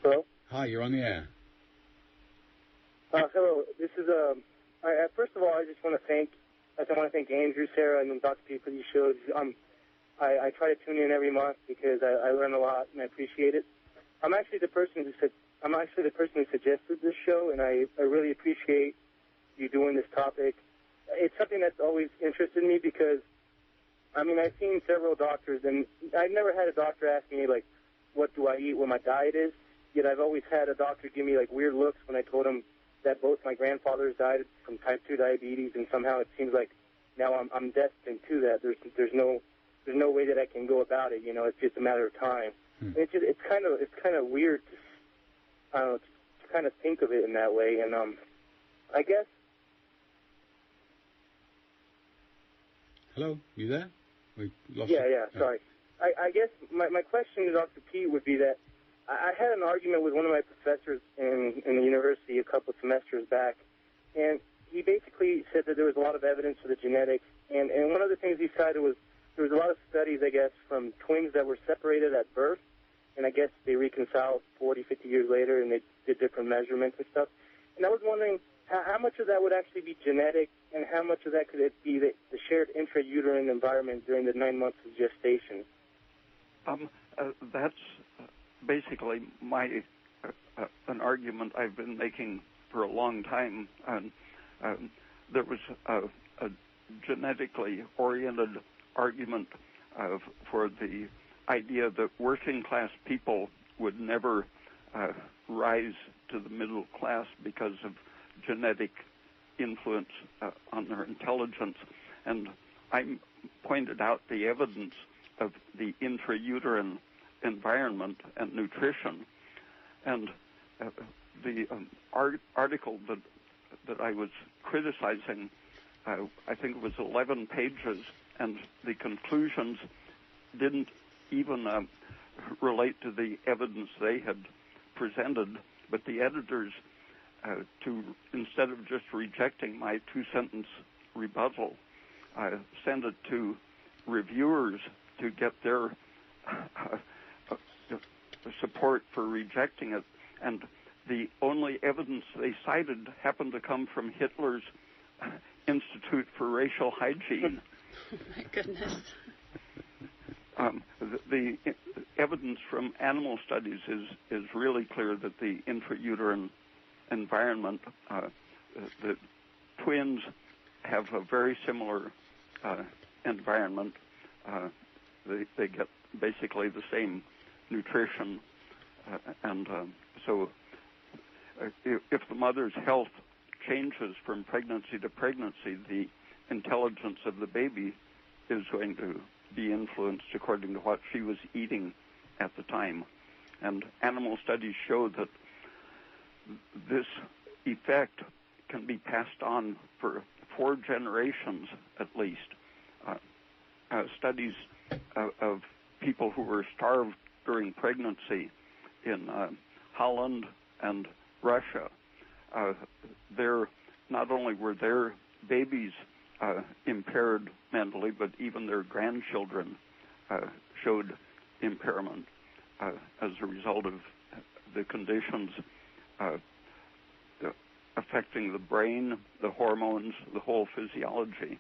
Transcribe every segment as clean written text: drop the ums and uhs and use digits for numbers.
Hello? Hi, you're on the air. Hello. This is, first of all, I want to thank Andrew, Sarah, and Dr. P for these shows. I try to tune in every month because I learn a lot and I appreciate it. I'm actually the person who suggested this show, and I really appreciate you doing this topic. It's something that's always interested me because, I've seen several doctors, and I've never had a doctor ask me, like, what do I eat, what my diet is, yet I've always had a doctor give me, like, weird looks when I told him that both my grandfathers died from type 2 diabetes, and somehow it seems like now I'm destined to that. There's no way that I can go about it. It's just a matter of time. It's kind of weird to kind of think of it in that way. And I guess. Hello, you there? We lost you. Yeah. Sorry. I guess my question to Dr. P would be that I had an argument with one of my professors in the university a couple of semesters back, and he basically said that there was a lot of evidence for the genetics, and one of the things he cited was there was a lot of studies, I guess, from twins that were separated at birth, and I guess they reconciled 40, 50 years later, and they did different measurements and stuff. And I was wondering how much of that would actually be genetic, and how much of that could it be the shared intrauterine environment during the 9 months of gestation? That's basically an argument I've been making for a long time. There was a genetically oriented argument for the idea that working class people would never rise to the middle class because of genetic influence on their intelligence. And I pointed out the evidence of the intrauterine environment and nutrition. And the article that I was criticizing, I think it was 11 pages, and the conclusions didn't even relate to the evidence they had presented, but the editors, instead of just rejecting my two-sentence rebuttal, sent it to reviewers to get their support for rejecting it. And the only evidence they cited happened to come from Hitler's Institute for Racial Hygiene. Oh, my goodness. The evidence from animal studies is really clear that the intrauterine environment, the twins have a very similar environment. They get basically the same nutrition, and so if the mother's health changes from pregnancy to pregnancy, the intelligence of the baby is going to be influenced according to what she was eating at the time. And animal studies show that this effect can be passed on for 4 generations at least. Studies of people who were starved during pregnancy in Holland and Russia, not only were their babies impaired mentally, but even their grandchildren showed impairment as a result of the conditions affecting the brain, the hormones, the whole physiology.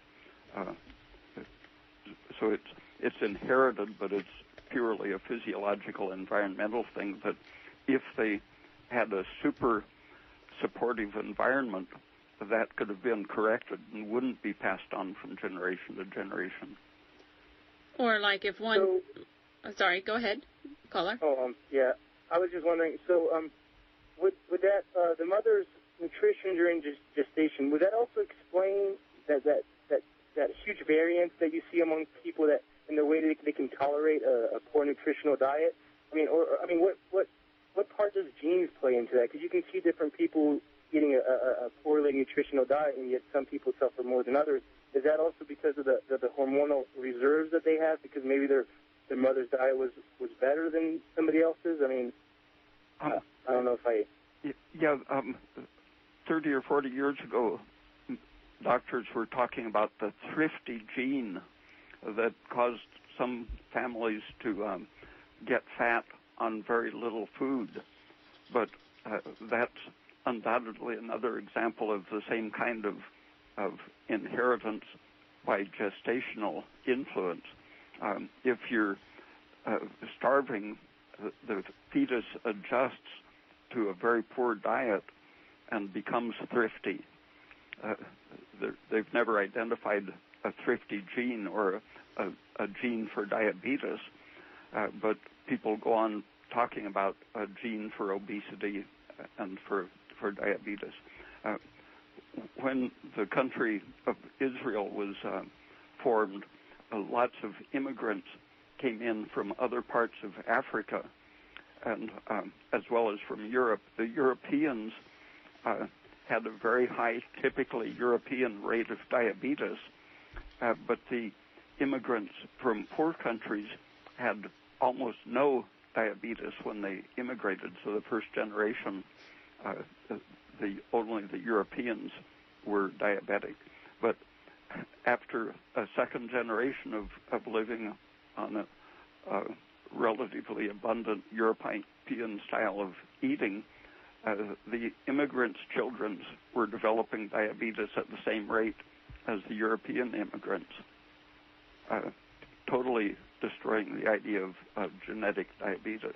So it's inherited, but it's purely a physiological, environmental thing that if they had a super supportive environment, that could have been corrected and wouldn't be passed on from generation to generation. Or like if one... sorry, go ahead, caller. Yeah. I was just wondering, would that, the mother's nutrition during gestation, would that also explain that huge variance that you see among people that in the way that they can tolerate a poor nutritional diet? What part does genes play into that? Because you can see different people eating a poorly nutritional diet, and yet some people suffer more than others. Is that also because of the hormonal reserves that they have? Because maybe their mother's diet was better than somebody else's? I don't know if I... Yeah, 30 or 40 years ago, doctors were talking about the thrifty gene that caused some families to get fat on very little food. but that's undoubtedly another example of the same kind of inheritance by gestational influence. If you're starving, the fetus adjusts to a very poor diet and becomes thrifty. They've never identified a thrifty gene or a gene for diabetes, but people go on talking about a gene for obesity and for diabetes. When the country of Israel was formed, lots of immigrants came in from other parts of Africa and as well as from Europe. The Europeans had a very high, typically European rate of diabetes, but the immigrants from poor countries had almost no diabetes when they immigrated. So the first generation, only the Europeans were diabetic. But after a second generation of living on a relatively abundant European style of eating, the immigrants' children were developing diabetes at the same rate as the European immigrants, totally destroying the idea of genetic diabetes.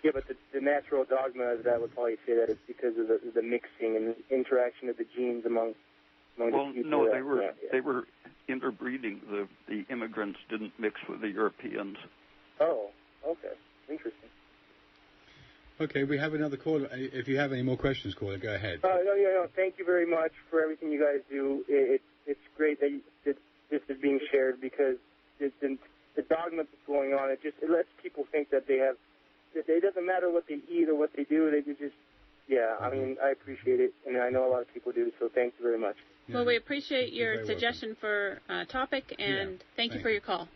Yeah, but the natural dogma is that would probably say that it's because of the mixing and the interaction of the genes among the people. No, they were interbreeding. The immigrants didn't mix with the Europeans. Oh, okay, interesting. Okay, we have another caller. If you have any more questions, caller, go ahead. No. Thank you very much for everything you guys do. It's great that this is being shared because the dogma that's going on, it lets people think that they have. It doesn't matter what they eat or what they do. They just, I mean, I appreciate it, and I know a lot of people do. So thank you very much. Well, we appreciate your suggestion for a topic, and thank you for your call.